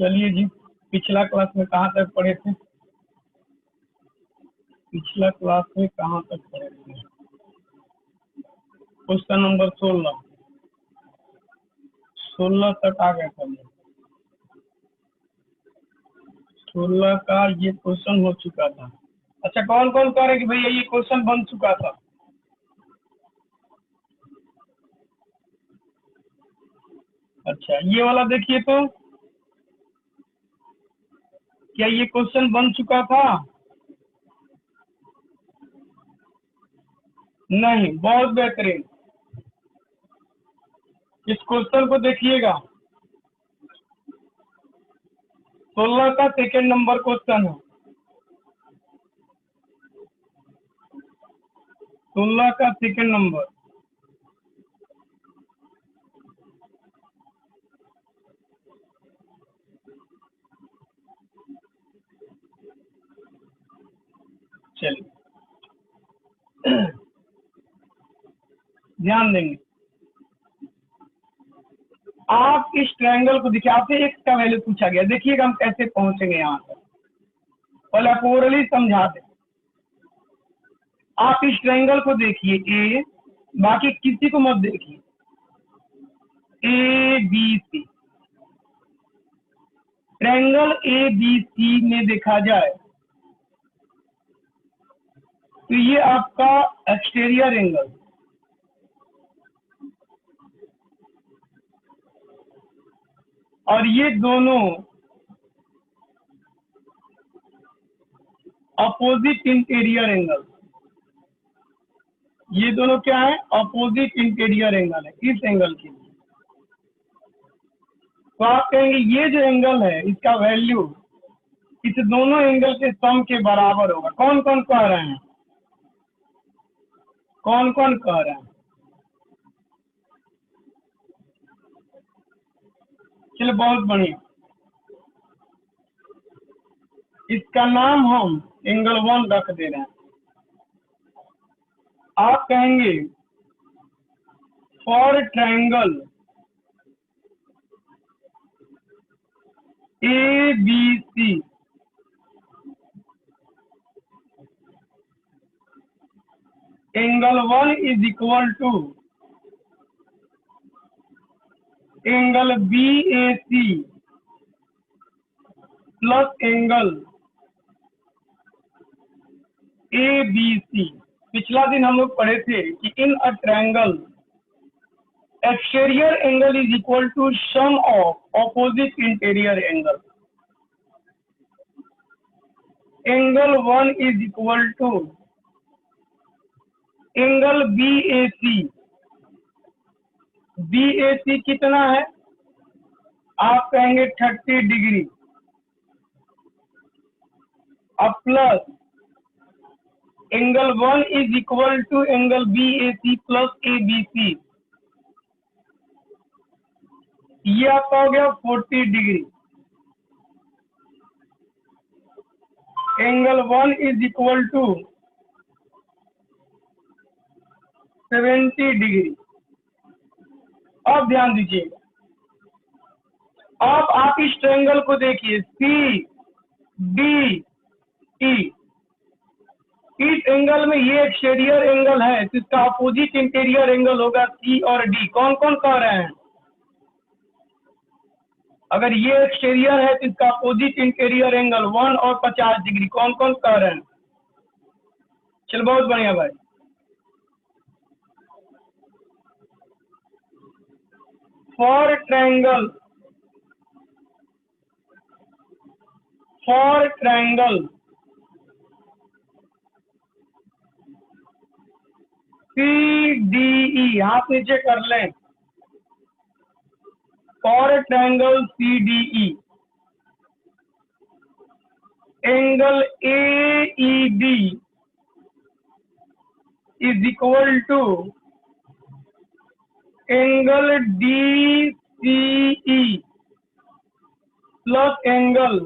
चलिए जी, पिछला क्लास में कहाँ तक पढ़े थे? पिछला क्लास में कहाँ तक पढ़े थे? क्वेश्चन नंबर 16 तक आ गए थे। 16 का ये क्वेश्चन हो चुका था। अच्छा, कौन कौन कह रहे कि भैया ये क्वेश्चन बन चुका था? अच्छा, ये वाला देखिए तो, क्या ये क्वेश्चन बन चुका था? नहीं, बहुत बेहतरीन। इस क्वेश्चन को देखिएगा, 16 का सेकेंड नंबर क्वेश्चन है। 16 का सेकेंड नंबर। चलिए ध्यान देंगे। आप इस ट्रायंगल को देखिए, आपसे एक्स का वैल्यू पूछा गया, देखिएगा हम कैसे पहुंचेंगे यहाँ तक। पहले आप ओरली समझा दें। आप इस ट्रायंगल को देखिए ए, बाकी किसी को मत देखिए। A B C, triangle A B C में देखा जाए तो ये आपका एक्सटीरियर एंगल, और ये दोनों अपोजिट इंटीरियर एंगल। ये दोनों क्या है? अपोजिट इंटीरियर एंगल है इस एंगल के लिए। तो आप कहेंगे ये जो एंगल है इसका वैल्यू इस दोनों एंगल के सम के बराबर होगा। कौन कौन कह रहे हैं? कौन कौन कह रहे हैं? चलिए, बहुत बढ़िया। इसका नाम हम एंगल 1 रख दे रहे हैं। आप कहेंगे for triangle A B C angle 1 is equal to angle B A C plus angle A B C. पिछला दिन हम लोग पढ़े थे कि in a triangle exterior angle is equal to sum of opposite interior angle. Angle 1 is equal to angle B A C. B A C कितना है? आप कहेंगे 30 डिग्री, अब plus angle 1 is equal to angle B A C plus A B C. ये आपका हो गया 40 degree. Angle 1 is equal to 70 degree. अब ध्यान दीजिएगा, अब आप इस ट्रायंगल को देखिए सी डी ई। इस एंगल में ये एक्सटीरियर एंगल है तो इसका अपोजिट इंटीरियर एंगल होगा सी और डी। कौन कौन कह रहे हैं? अगर ये एक्सटीरियर है तो इसका अपोजिट इंटीरियर एंगल 1 और 50 डिग्री। कौन कौन कह रहे हैं? चलो, बहुत बढ़िया भाई। For triangle C D E, हाथ नीचे कर लें। For triangle C D E angle A E D is equal to angle D C E plus angle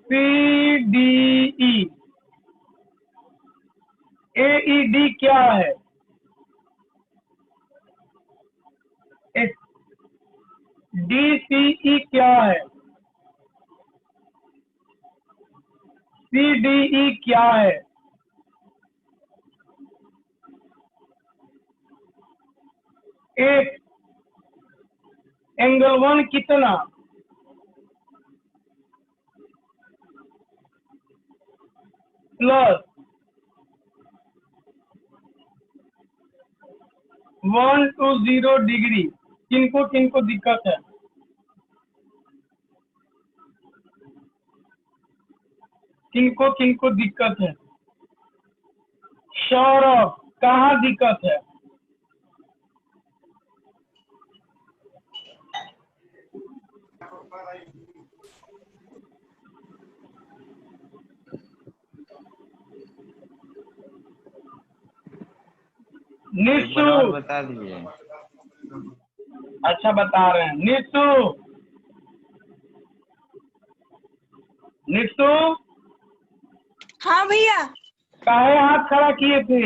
C D E. A E D क्या है? DCE क्या है? CDE क्या है? एक एंगल 1 कितना? Plus 120 degree. किनको किनको दिक्कत है? किनको किनको दिक्कत है? सौरभ, कहाँ दिक्कत है? एक बार निशु, और बता दीजिए। अच्छा बता रहे हैं। निशु, निशु, हाँ भैया। काहे हाथ खड़ा किए थे?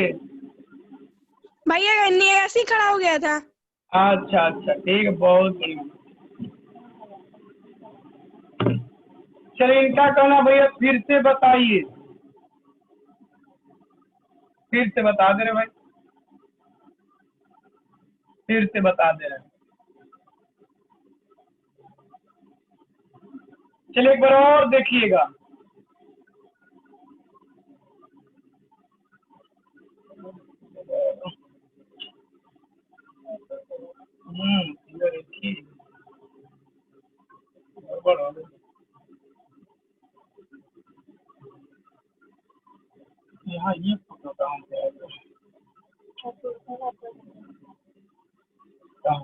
भैया ऐसे ही खड़ा हो गया था। अच्छा अच्छा, ठीक, बहुत बढ़िया। चलिए, इनका कहना भैया फिर से बताइए, फिर से बता दे रहे भाई, फिर से बता दे रहे। चलिए एक बार और देखिएगा। इधर देखिए, गड़बड़ हो गई। यहाँ ये फोटो कहाँ पे है? कहाँ?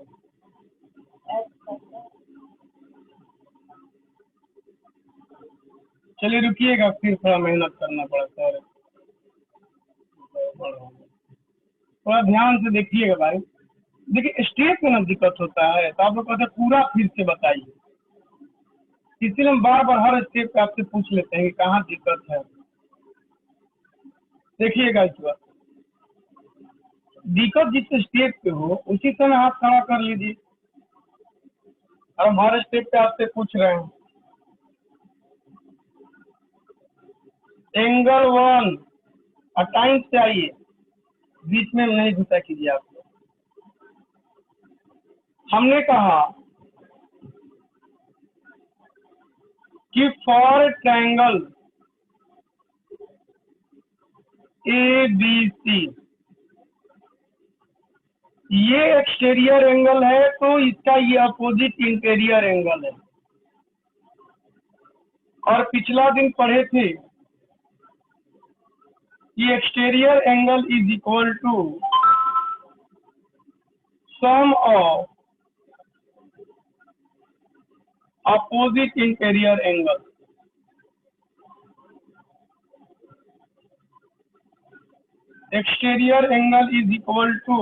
चलिए रुकिएगा, फिर थोड़ा मेहनत करना पड़ा सर। थोड़ा ध्यान से देखिएगा भाई। देखिए स्टेप में ना दिक्कत होता है, तो आप लोग कहते हैं पूरा फिर से बताइए, इसलिए हम बार बार हर स्टेप पे आपसे पूछ लेते हैं कि कहाँ दिक्कत है। देखिएगा इस बार, दिक्कत जिस स्टेप पे हो उसी समय हाथ खड़ा कर लीजिए। और हम हर स्टेप पे आपसे पूछ रहे हैं। एंगल 1 और टाइम से आइए, बीच में नहीं घुसा कीजिए आपको। हमने कहा कि फॉर ट्रायंगल ABC ये एक्सटीरियर एंगल है, तो इसका ये अपोजिट इंटीरियर एंगल है। और पिछला दिन पढ़े थे कि exterior angle is equal to sum of opposite interior angle. Exterior angle is equal to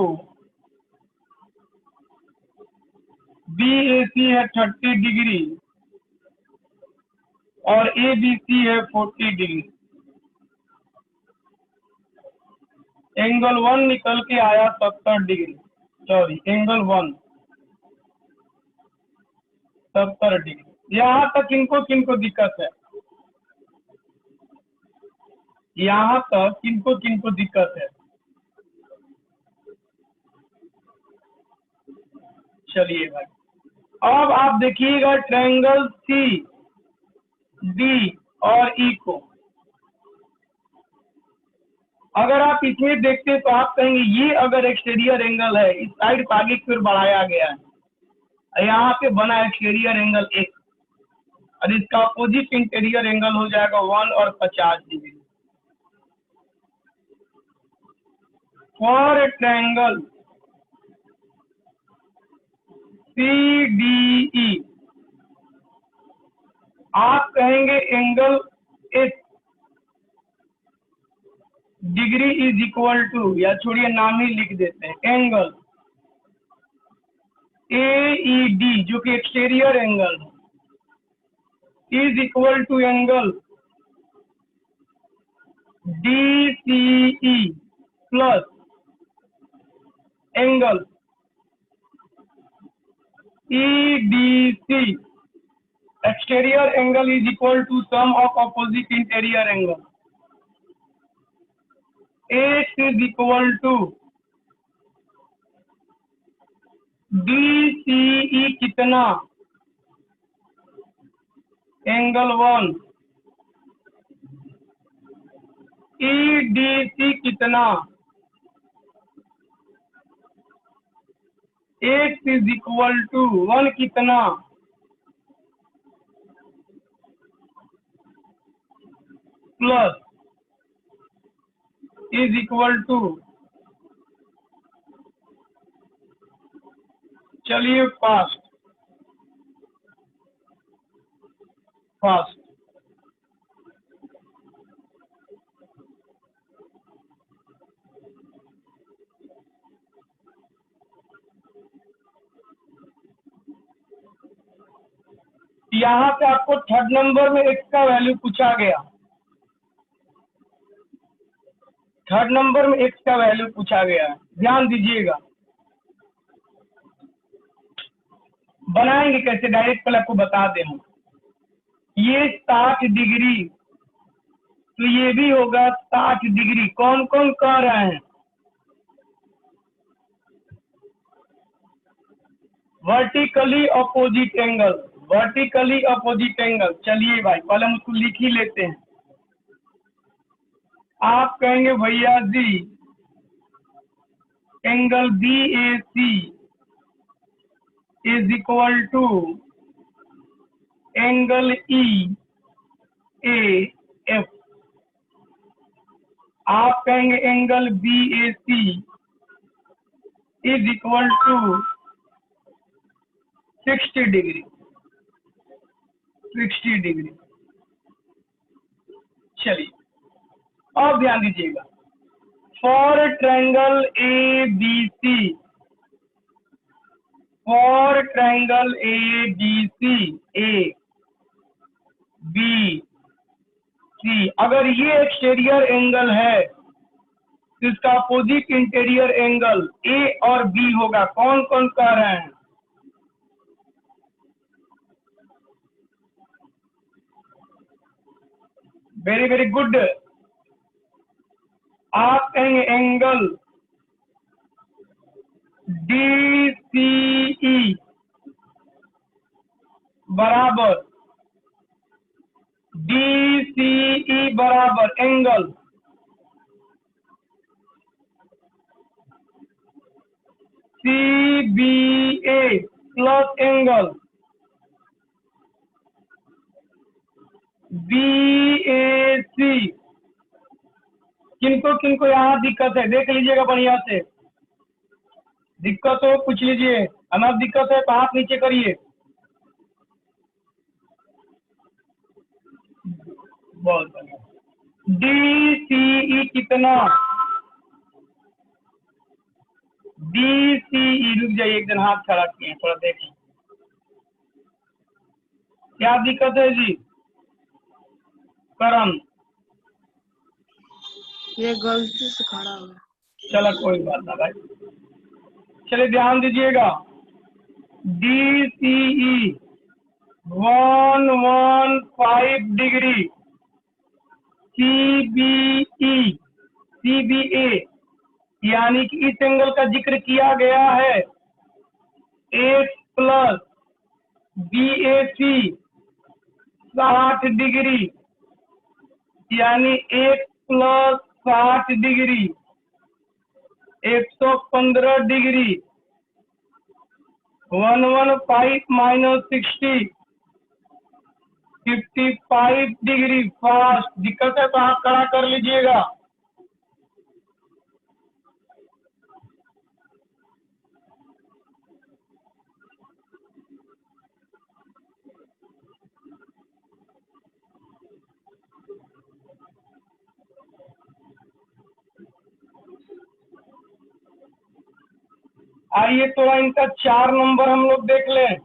BAC है 30 डिग्री और ABC है 40 डिग्री। एंगल 1 निकल के आया 70 डिग्री, सॉरी एंगल 1 70 डिग्री। यहाँ तक किनको किनको दिक्कत है? यहाँ तक किनको किनको दिक्कत है? चलिए भाई, अब आप देखिएगा ट्रायंगल सी डी और ई को। अगर आप इसमें देखते हैं तो आप कहेंगे ये अगर एक्सटीरियर एंगल है, इस साइड को आगे फिर बढ़ाया गया है, यहाँ पे बना एक्सटीरियर एंगल 1 और इसका अपोजिट इंटीरियर एंगल हो जाएगा 1 और 50 डिग्री। फॉर ट्रायंगल CDE आप कहेंगे angle S degree is equal to, या छोड़िए नाम ही लिख देते हैं, एंगल AED जो कि एक्सटीरियर एंगल है is equal to angle DCE plus angle EDC exterior angle is equal to sum of opposite interior angle. X is equal to DCE कितना, एंगल 1, EDC कितना, X is equal to 1 कितना, plus is equal to, चलिए fast यहाँ पे आपको third number में x का value पूछा गया, थर्ड नंबर में x का वैल्यू पूछा गया है, ध्यान दीजिएगा। बनाएंगे कैसे, डायरेक्ट पहले आपको बता दें हम। ये 60 डिग्री, तो ये भी होगा 60 डिग्री। कौन कौन कह रहे हैं vertically opposite angle, vertically opposite angle. चलिए भाई पहले हम उसको लिख ही लेते हैं। आप कहेंगे भैया जी angle BAC is equal to angle EAF। आप कहेंगे angle BAC is equal to 60 degree, 60 degree. चलिए अब ध्यान दीजिएगा, for triangle ABC, for triangle ABC ABC, अगर ये एक्सटीरियर एंगल है तो इसका अपोजिट इंटीरियर एंगल A और B होगा। कौन कौन कह रहे हैं? Very very good. आप कहेंगे एंगल DCE बराबर angle CBA plus angle BAC। किनको किनको यहाँ दिक्कत है देख लीजिएगा बढ़िया से। दिक्कत हो पूछ लीजिए, अगर दिक्कत है तो हाथ नीचे करिए। बहुत बढ़िया। DCE कितना, DCE, रुक जाइए एक दिन, हाथ खड़ा किए थोड़ा देखें क्या दिक्कत है जी। करण ये गलती से खड़ा हो गया। चलो कोई बात ना भाई, चलिए ध्यान दीजिएगा। DCE 115 डिग्री, CBA यानी कि इस एंगल का जिक्र किया गया है, X प्लस BAC 60 डिग्री यानी X plus 60 degree 115 degree, 115 minus 60 55 degree. Fast दिक्कत है तो आप खड़ा कर लीजिएगा। आइए तो इनका 4 नंबर हम लोग देख लें।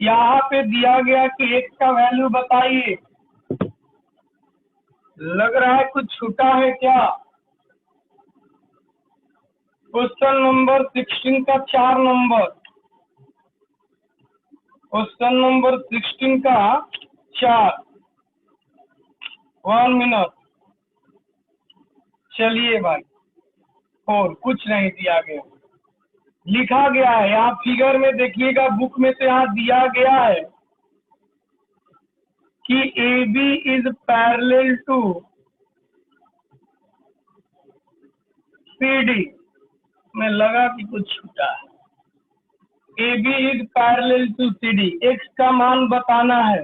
यहाँ पे दिया गया कि x का वैल्यू बताइए। लग रहा है कुछ छूटा है क्या? क्वेश्चन नंबर 16 का 4 नंबर, क्वेश्चन नंबर 16 का 4, 1 मिनट। चलिए भाई, और कुछ नहीं दिया गया, लिखा गया है यहाँ फिगर में देखिएगा, बुक में से यहाँ दिया गया है कि AB is parallel to CD में लगा कि कुछ छूटा है। AB is parallel to CD, X का मान बताना है,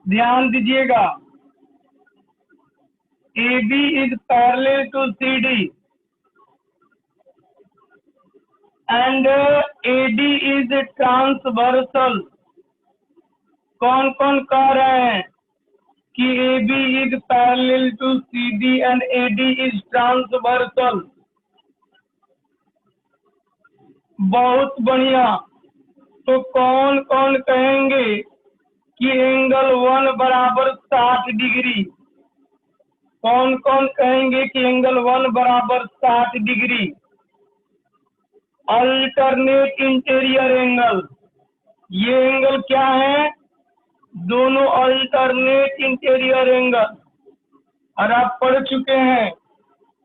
ध्यान दीजिएगा। AB is parallel to CD and AD is transversal. कौन कौन कह रहे हैं कि AB is parallel to CD and AD is transversal? बहुत बढ़िया। तो कौन कौन कहेंगे कि एंगल 1 बराबर 60 डिग्री? कौन कौन कहेंगे कि एंगल 1 बराबर 60 डिग्री? अल्टरनेट इंटीरियर एंगल, ये एंगल क्या है? दोनों अल्टरनेट इंटीरियर एंगल। और आप पढ़ चुके हैं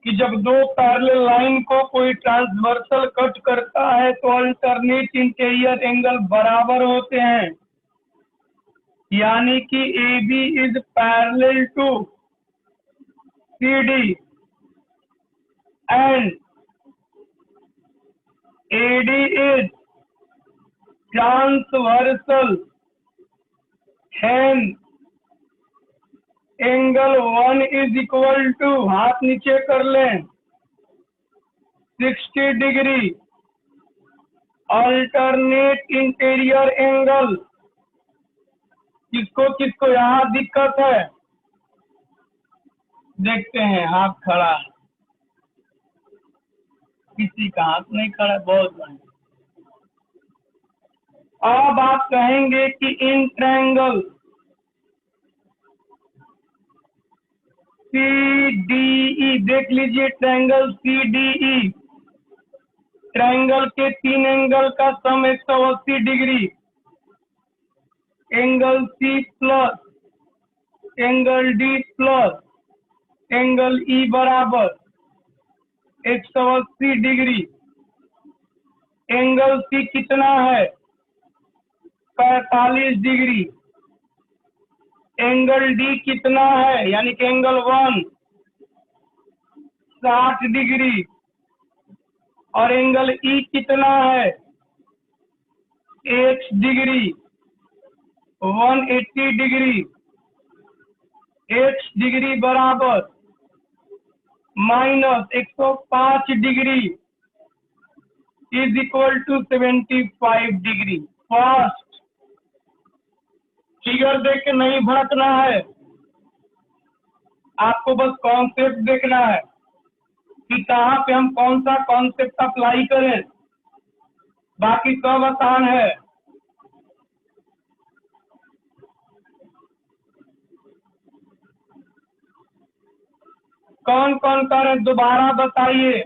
कि जब दो पैरेलल लाइन को कोई ट्रांसवर्सल कट करता है तो अल्टरनेट इंटीरियर एंगल बराबर होते हैं, यानी कि AB is parallel to CD and AD is transversal, hence angle 1 is equal to, हाथ नीचे कर लें, 60 डिग्री। अल्टरनेट इंटीरियर एंगल, किसको किसको यहाँ दिक्कत है? देखते हैं, हाथ खड़ा है, किसी का हाथ नहीं खड़ा, बहुत बढ़िया। अब आप कहेंगे कि इन ट्रायंगल CDE, देख लीजिए ट्रायंगल CDE, ट्रायंगल के 3 एंगल का sum 180 degree. Angle C plus angle D plus angle E बराबर 180 डिग्री। एंगल C कितना है? 45 डिग्री। एंगल D कितना है, यानी कि एंगल 1 60 डिग्री। और एंगल E कितना है? 8 डिग्री, 180 डिग्री। 8 डिग्री बराबर minus 105 degree is equal to 75 degree. First figure देख के नहीं भटकना है, आपको बस कॉन्सेप्ट देखना है कि कहाँ पे हम कौन सा कॉन्सेप्ट अप्लाई करें, बाकी सब आसान है। कौन कौन कर रहे, दोबारा बताइए।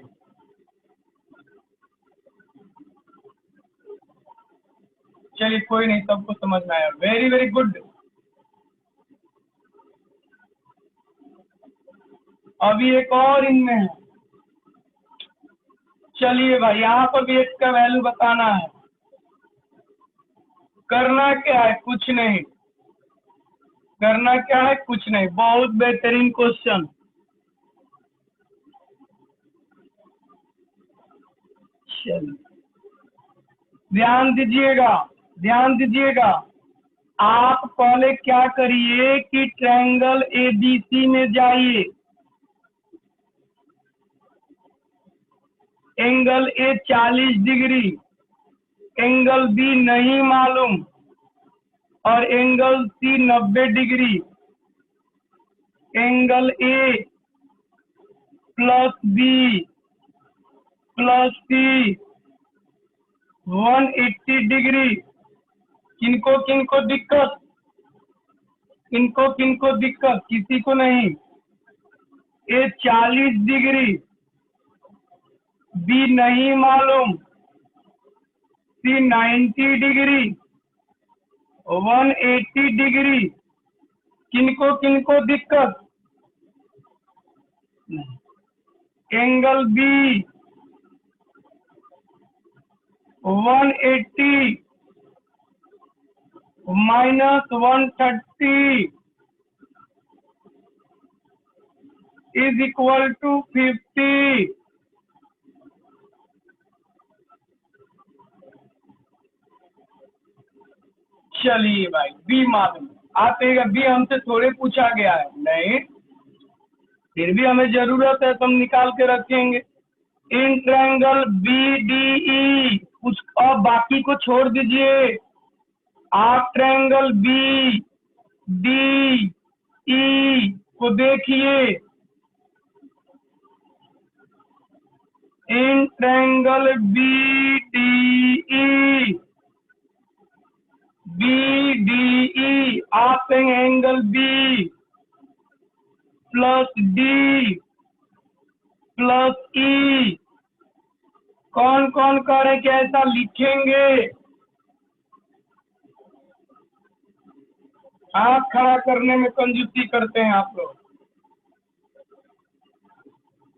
चलिए कोई नहीं, सबको समझ में आया, वेरी वेरी गुड। अभी एक और इनमें है, चलिए भाई यहाँ पर भी x का वैल्यू बताना है। करना क्या है? कुछ नहीं करना, क्या है? कुछ नहीं। बहुत बेहतरीन क्वेश्चन। चलिए ध्यान दीजिएगा, ध्यान दीजिएगा। आप पहले क्या करिए कि ट्रायंगल ABC में जाइए, angle A 40 degree, angle B नहीं मालूम, और angle C 90 degree. Angle A plus B plus C 180 degree. किनको किनको दिक्कत? किनको किनको दिक्कत? किसी को नहीं। A 40 डिग्री बी नहीं मालूम, सी 90 डिग्री, 180 डिग्री। किनको किनको दिक्कत? Angle B 180 minus 130 is equal to 50। चलिए भाई, बी मालूम। आप कहेगा बी हमसे थोड़े पूछा गया है, नहीं, फिर भी हमें जरूरत है तो हम निकाल के रखेंगे। In triangle B D E, कुछ और बाकी को छोड़ दीजिए। आप ट्रायंगल बी डी ई को देखिए। In triangle B D E, B D E, आप कहेंगे angle B plus D plus E. कौन कौन करे कि ऐसा लिखेंगे? हाथ खड़ा करने में कंजूसी करते हैं आप लोग।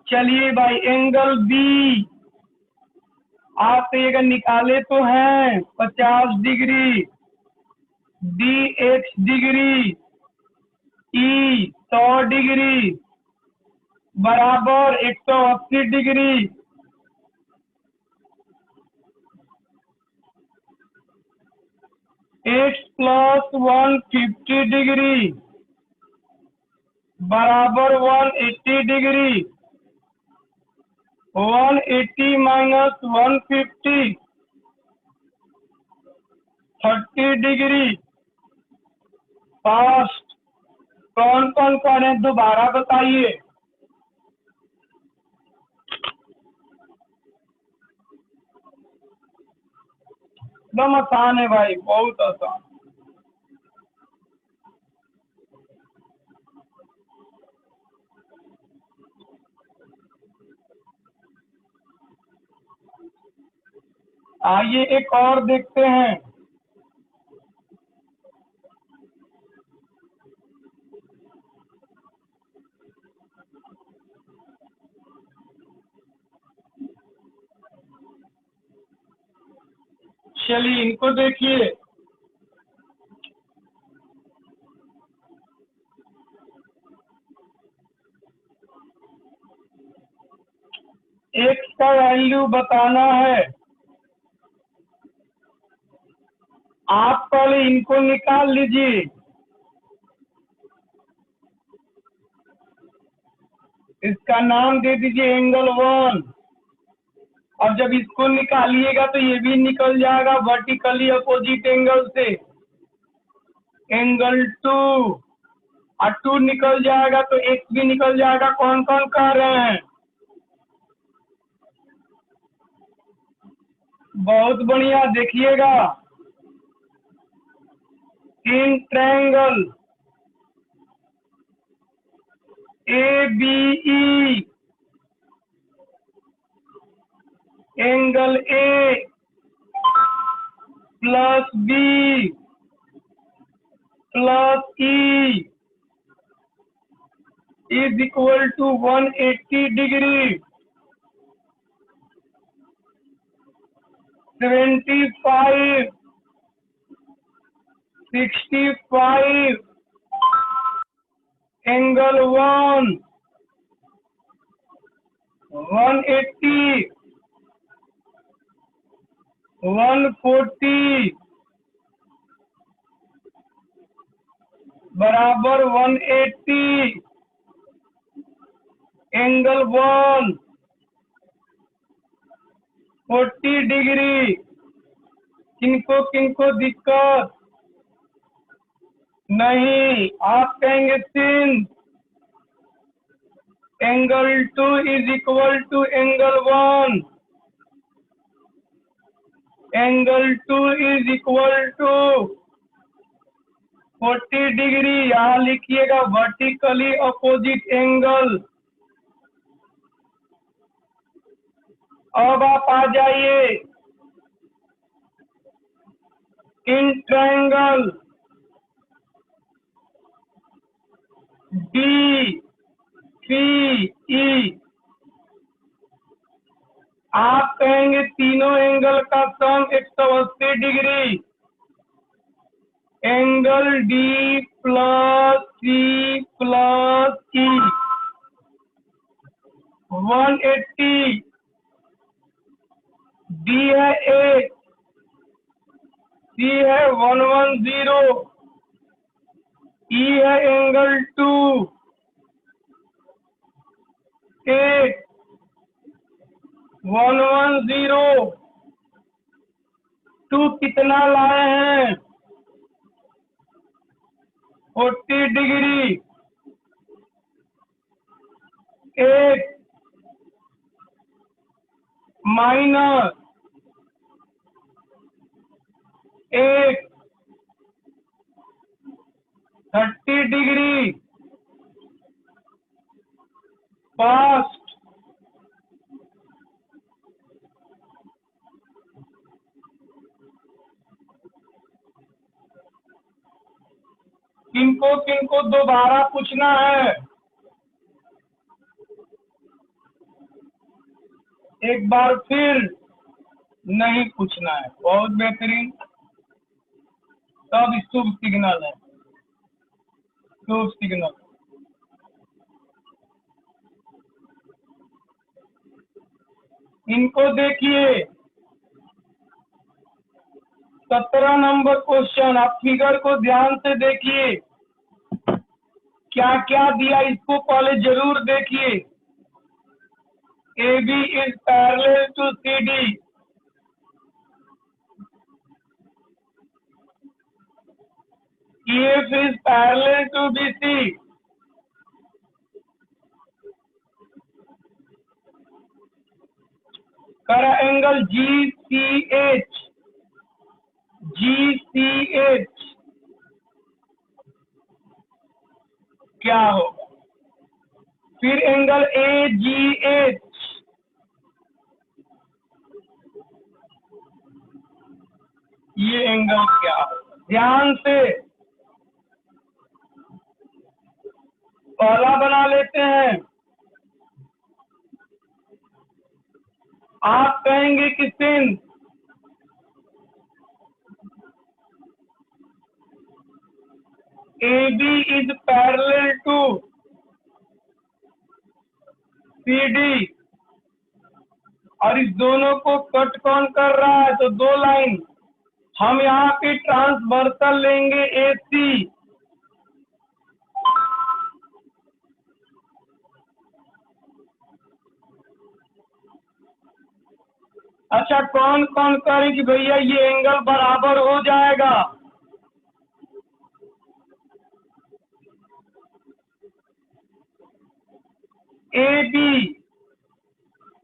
चलिए भाई, एंगल बी आप ये निकाले तो हैं 50 डिग्री, डी एक्स डिग्री, ई 100 डिग्री बराबर 180 डिग्री। एक्स प्लस 150 डिग्री बराबर 180 डिग्री। 180 minus 150 30 degree. फास्ट। कौन कौन करें दोबारा बताइए। एकदम आसान है भाई, बहुत आसान। आइए एक और देखते हैं। चलिए इनको देखिए। एक्स का वैल्यू बताना है। आप पहले इनको निकाल लीजिए। इसका नाम दे दीजिए एंगल 1। और जब इसको निकालिएगा तो ये भी निकल जाएगा वर्टिकली अपोजिट एंगल से, एंगल 2। और 2 निकल जाएगा तो एक्स भी निकल जाएगा। कौन कौन कह रहे हैं? बहुत बढ़िया, देखिएगा। In triangle A B E, angle A plus B plus E is equal to 180 degree. 75, 65, angle 1, 180, 140 बराबर 180, एंगल 1 40 डिग्री। किनको किनको दिक्कत नहीं? आप कहेंगे since angle 2 is equal to angle 1, angle 2 is equal to 40 degree. यहाँ लिखिएगा वर्टिकली अपोजिट एंगल। अब आप आ जाइए इन ट्रायंगल डी सी ई। आप कहेंगे तीनों एंगल का sum 180 degree. Angle D plus C plus E 180, D है 8, सी है 110, ई है एंगल 2 8 110। 2 कितना लाए हैं? 40 डिग्री। 8 minus 8 30 degree fast. किनको दोबारा पूछना है? एक बार फिर नहीं पूछना है। बहुत बेहतरीन, तब शुभ सिग्नल है, शुभ सिग्नल। इनको देखिए 17 नंबर क्वेश्चन। आप फिगर को ध्यान से देखिए, क्या क्या दिया इसको पहले जरूर देखिए। AB is parallel to CD, EF is parallel to BC, करा एंगल GCH, GCH क्या होगा? फिर एंगल AGH, ये एंगल क्या होगा? ध्यान से पहला बना लेते हैं। आप कहेंगे कि since AB is parallel to CD और इस दोनों को कट कौन कर रहा है? तो दो लाइन हम यहाँ पे ट्रांसवर्सल लेंगे AC। अच्छा, कौन कौन करे कि भैया ये एंगल बराबर हो जाएगा? AB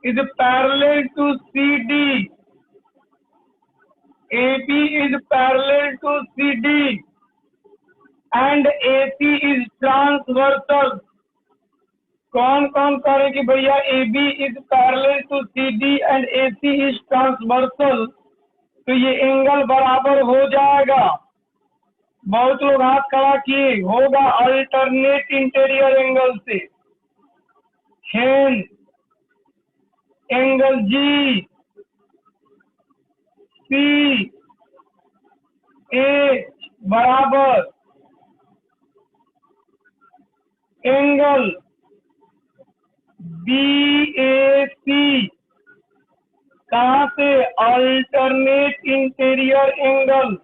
is parallel to CD, AB is parallel to CD and AC is transversal। कौन कौन करे कि भैया AB is parallel to CD and AC is transversal, तो ये एंगल बराबर हो जाएगा। बहुत लोग हाथ खड़ा किए, होगा अल्टरनेट इंटीरियर एंगल से। Hence angle G C H बराबर एंगल BAC, कहाँ से? Alternate interior angle.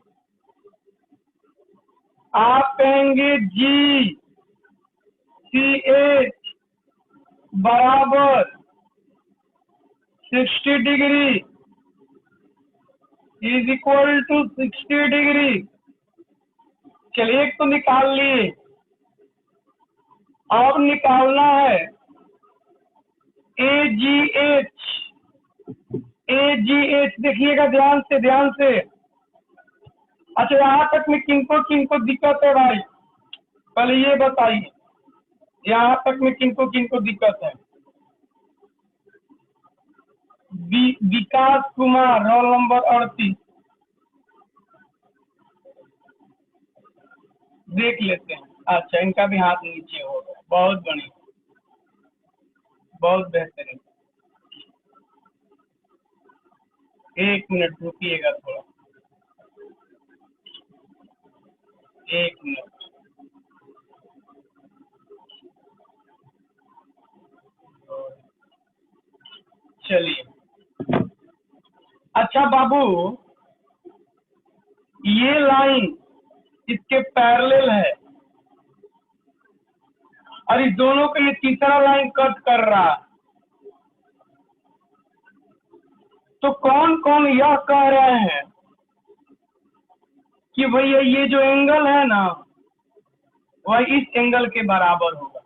आप कहेंगे GCH बराबर 60 degree is equal to 60 degree. चलिए एक तो निकाल लिए, अब निकालना है AGH। AGH देखिएगा ध्यान से, ध्यान से। अच्छा, यहाँ तक में किनको दिक्कत है भाई? पहले ये बताइए, यहाँ तक में किनको दिक्कत है? विकास कुमार, रोल नंबर 38। देख लेते हैं। अच्छा, इनका भी हाथ नीचे हो गया, बहुत बढ़िया, बहुत बेहतरीन। 1 मिनट रुकिएगा थोड़ा, 1 मिनट। चलिए, अच्छा बाबू, ये लाइन इसके पैरेलल है और इस दोनों को ये तीसरा लाइन कट कर रहा है। तो कौन कौन यह कह रहे हैं कि भैया ये जो एंगल है ना वह इस एंगल के बराबर होगा?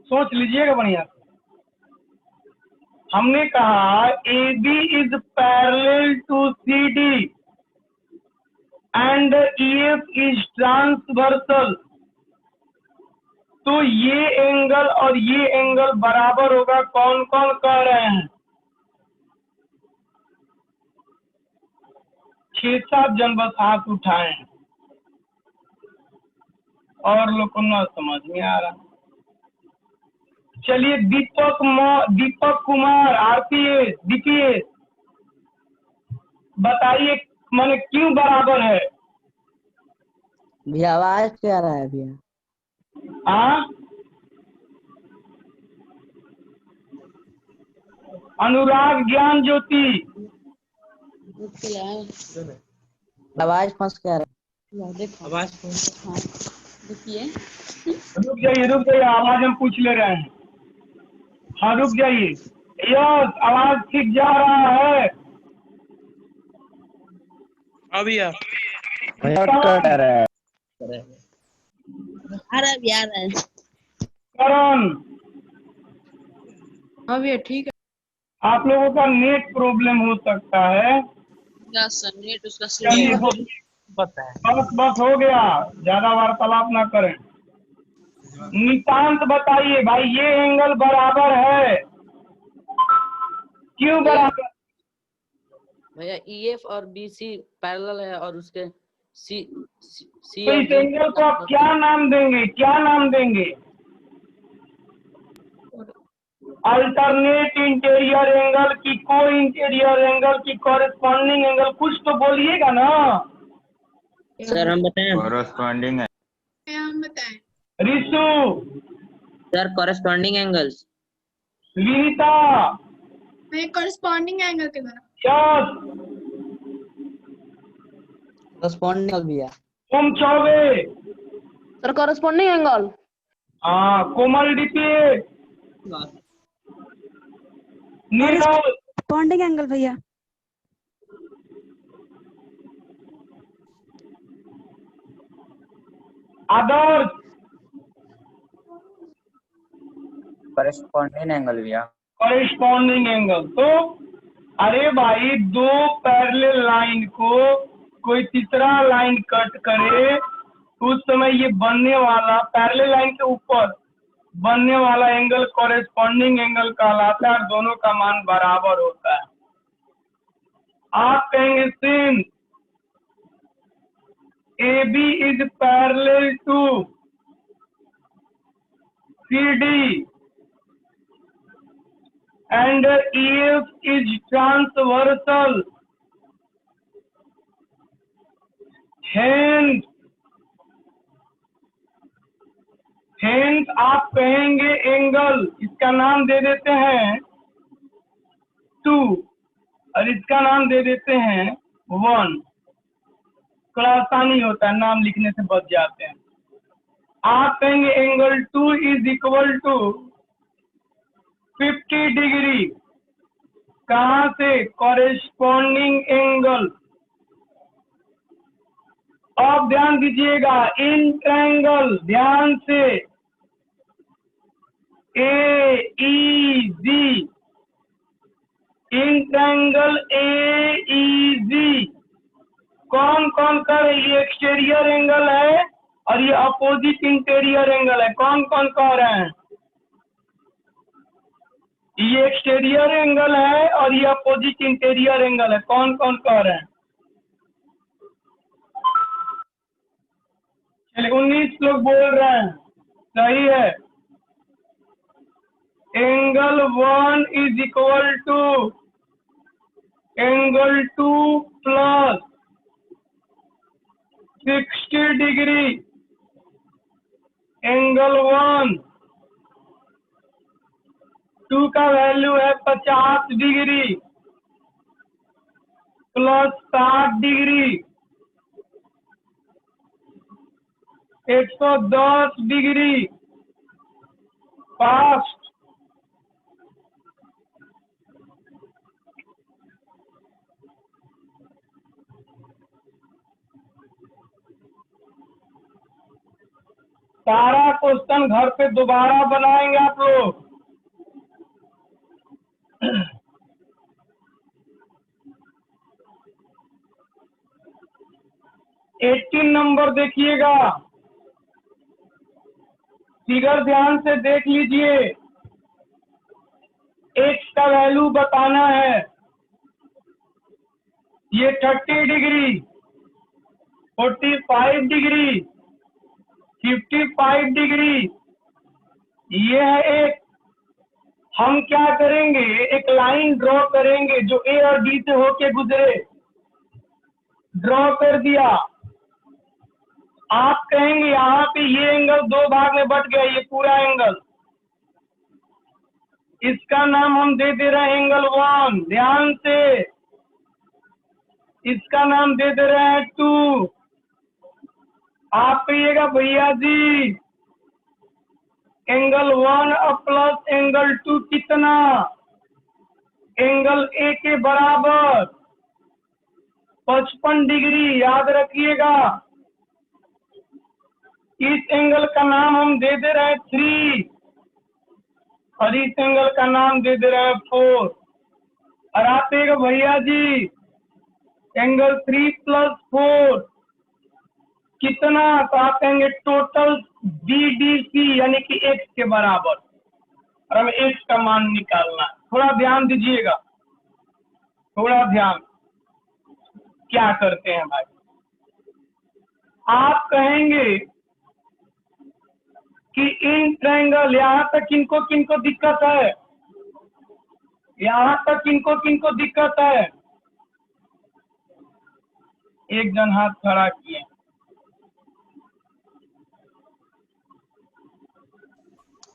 सोच लीजिएगा बढ़िया से। हमने कहा AB is parallel to CD and EF is transversal. तो ये एंगल और ये एंगल बराबर होगा। कौन कौन कह रहे हैं? 6-7 जन बस हाथ उठाए हैं और लोग को न समझ में आ रहा। चलिए, दीपक कुमार, RPS, DPS, बताइए माने क्यों बराबर है? भैया आवाज क्या आ रहा है भैया? अनुराग ज्ञान ज्योति, आवाज फंस के आ रहा है। आवाज देखिए, रुक जाइए, आवाज हम पूछ ले रहे हैं। हाँ, रुक जाइए। यस, आवाज ठीक जा रहा है। भैया करण, हाँ भैया ठीक है। आप लोगों का नेट प्रॉब्लम हो सकता है। नेट उसका चलिए, बस हो गया, ज्यादा वार्तालाप ना करें। निशांत बताइए भाई, ये एंगल बराबर है, क्यों बराबर? भैया EF और BC पैरेलल है और उसके C तो इस एंगल को आप क्या नाम देंगे? क्या नाम देंगे? अल्टरनेट इंटीरियर एंगल की, को इंटीरियर एंगल की, कॉरेस्पॉन्डिंग एंगल, कुछ तो बोलिएगा ना। सर हम बताएं? कॉरेस्पॉन्डिंग है। हम बताएं। Rishu, sir corresponding angles. Vinita, corresponding angle के द्वारा। यस, कॉरेस्पॉन्डिंग भैया। ओम चौबे, सर कॉरेस्पॉन्डिंग एंगल। हाँ, कोमल DPS, नीरज, कॉरेस्पॉन्डिंग एंगल भैया। आदर्श, कॉरेस्पॉन्डिंग एंगल भैया। Corresponding angle. तो अरे भाई, दो पैरेलल लाइन को कोई तीसरा लाइन कट करे, उस समय ये बनने वाला पैरेलल लाइन के ऊपर बनने वाला एंगल कॉरेस्पॉन्डिंग एंगल कहलाता है और दोनों का मान बराबर होता है। आप कहेंगे since AB is parallel to CD and EF is transversal, hence आप कहेंगे एंगल, इसका नाम दे देते हैं 2 और इसका नाम दे देते हैं 1। थोड़ा आसानी होता है, नाम लिखने से बच जाते हैं। आप कहेंगे angle 2 is equal to 50 degree. कहां से? Corresponding angle. अब ध्यान दीजिएगा, इन ट्रायंगल, ध्यान से, AEG, इन ट्रायंगल AEG कौन कौन कर? ये एक्सटीरियर एंगल है और ये अपोजिट इंटीरियर एंगल है। कौन कौन कह रहे हैं? ये एक्सटीरियर एंगल है और ये अपोजिट इंटीरियर एंगल है। कौन कौन कह रहे हैं? चलिए 19 लोग बोल रहे हैं, सही है। Angle 1 is equal to angle 2 plus 60 degree. Angle 1 2 का वैल्यू है 50 degree plus 60 degree 110 degree fast. सारा क्वेश्चन घर पे दोबारा बनाएंगे आप लोग। 18 नंबर देखिएगा, फिगर ध्यान से देख लीजिए। एक्स का वैल्यू बताना है। ये 30 डिग्री 45 डिग्री 55 डिग्री ये है एक। हम क्या करेंगे, एक लाइन ड्रॉ करेंगे जो ए और बी से होके गुजरे। ड्रॉ कर दिया। आप कहेंगे यहाँ पे ये एंगल दो भाग में बट गया, ये पूरा एंगल, इसका नाम हम दे दे रहे हैं एंगल 1। ध्यान से, इसका नाम दे दे रहे हैं 2। आप कहिएगा भैया जी एंगल 1 अब प्लस एंगल 2 कितना? एंगल ए के बराबर 55 डिग्री। याद रखिएगा, इस एंगल का नाम हम दे दे रहे हैं 3 और इस एंगल का नाम दे दे रहे हैं 4। और आप कहिएगा भैया जी एंगल 3 प्लस 4 कितना? तो आप कहेंगे टोटल BDC यानी कि x के बराबर। और हमें x का मान निकालना है। थोड़ा ध्यान दीजिएगा, थोड़ा ध्यान। क्या करते हैं भाई, आप कहेंगे कि इन ट्रायंगल, यहां तक किनको किनको दिक्कत है? यहां तक किनको किनको दिक्कत है? एक जन हाथ खड़ा किए।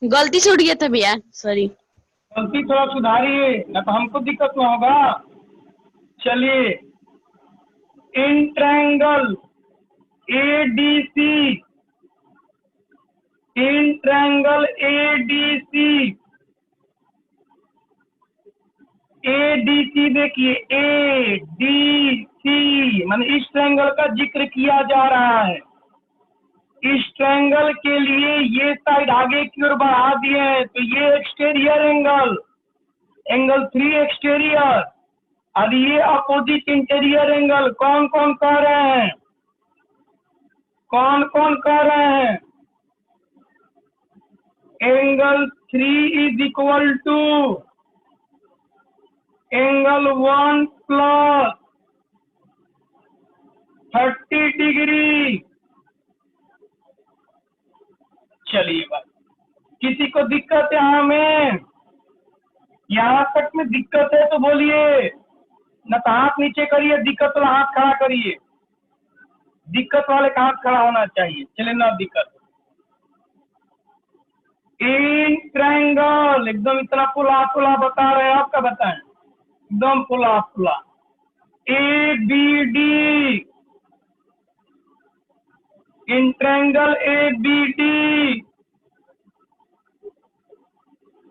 गलती से उठ गया था भैया, सॉरी। गलती थोड़ा सुधारिए, न तो हमको दिक्कत न होगा। चलिए, in triangle ADC, in triangle ADC, ADC देखिए ADC माने इस ट्रायंगल का जिक्र किया जा रहा है। इस ट्रायंगल के लिए ये साइड आगे की ओर बढ़ा दिए हैं, तो ये एक्सटीरियर एंगल, एंगल 3 एक्सटीरियर, और ये अपोजिट इंटीरियर एंगल। कौन कौन कह रहे हैं? कौन कौन कह रहे हैं? Angle 3 is equal to angle 1 plus 30 degree. चलिए भाई, किसी को दिक्कत है यहाँ में? यहाँ तक में दिक्कत है तो बोलिए, न तो हाथ नीचे करिए, दिक्कत वाला हाथ खड़ा करिए। दिक्कत वाले का हाथ खड़ा होना चाहिए। चलिए, ना दिक्कत। इन ट्रायंगल एकदम इतना फुला फुला बता रहे हैं, आपका बताएं एकदम फुला फुला। ABD, in triangle ABD,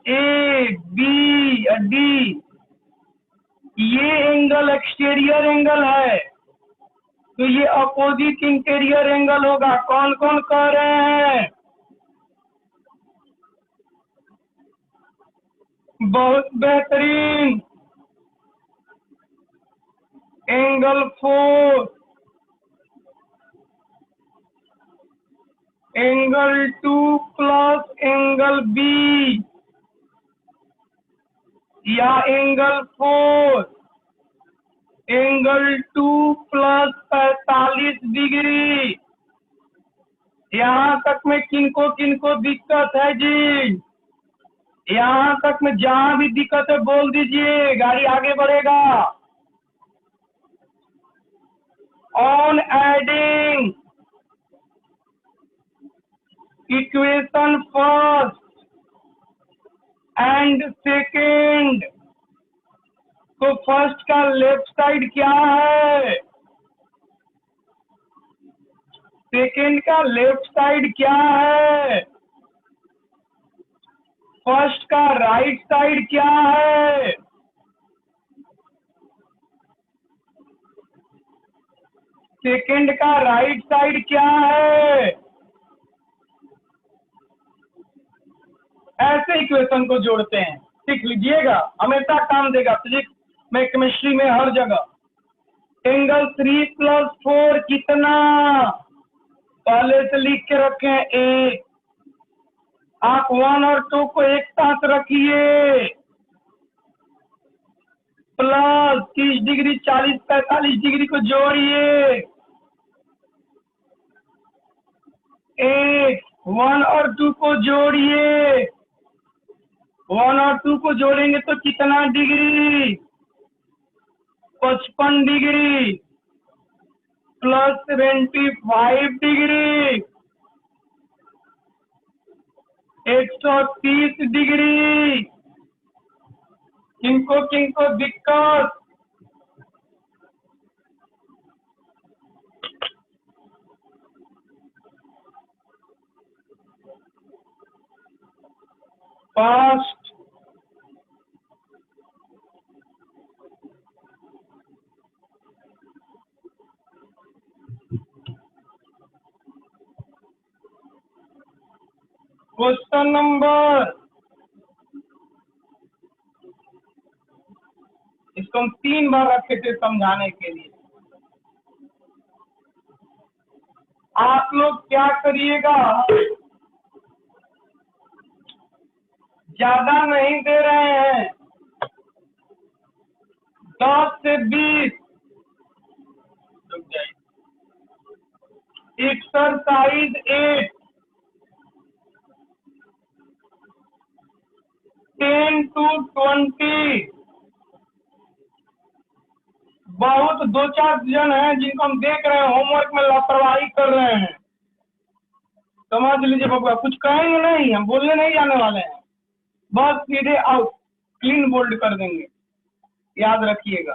ABD, ये एंगल एक्सटीरियर एंगल है, तो ये अपोजिट इंटीरियर एंगल होगा। कौन कौन कह रहे हैं? बहुत बेहतरीन। Angle 4, angle 2 plus angle B, या एंगल 4, एंगल 2 प्लस 45 डिग्री। यहां तक में किनको दिक्कत है जी? यहां तक में जहां भी दिक्कत है बोल दीजिए, गाड़ी आगे बढ़ेगा। On adding equation first and second, तो फर्स्ट का लेफ्ट साइड क्या है, सेकेंड का लेफ्ट साइड क्या है, फर्स्ट का राइट साइड क्या है? सेकेंड का राइट साइड क्या है? ऐसे इक्वेशन को जोड़ते हैं, सीख लीजिएगा, हमेशा काम देगा फिजिक्स में, केमिस्ट्री में, हर जगह। एंगल 3 + 4 कितना? पहले से लिख के रखें 1। आप 1 और 2 को एक साथ रखिए, प्लस 30 डिग्री 40 45 डिग्री को जोड़िए। 1 और 2 को जोड़िए, 1 और 2 को जोड़ेंगे तो कितना degree? 55 degree plus 75 degree 130 degree. किनको दिक्कत? फास्ट क्वेश्चन नंबर, इसको हम 3 बार रखे थे समझाने के लिए। आप लोग क्या करिएगा, ज्यादा नहीं दे रहे हैं, 10 से 20 एक्सरसाइज 8 10 to 20। बहुत 2-4 जन हैं जिनको हम देख रहे हैं होमवर्क में लापरवाही कर रहे हैं, समझ लीजिए बबुआ, कुछ कहेंगे नहीं, हम बोलने नहीं जाने वाले हैं, बस सीधे आउट क्लीन बोल्ड कर देंगे, याद रखिएगा।